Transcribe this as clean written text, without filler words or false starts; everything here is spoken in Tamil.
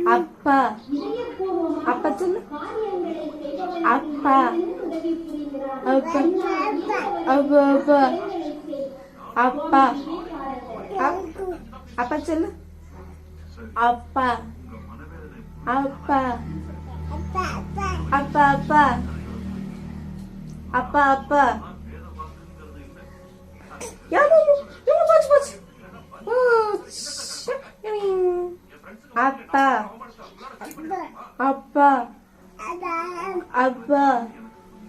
அப்பா அப்பா சொல்லு. அப்பா அப்பா அப்பா அப்பா அப்பா சொல்லு. அப்பா அப்பா அப்பா அப்பா அப்பா அப்பா அப்பா அப்பா அப்பா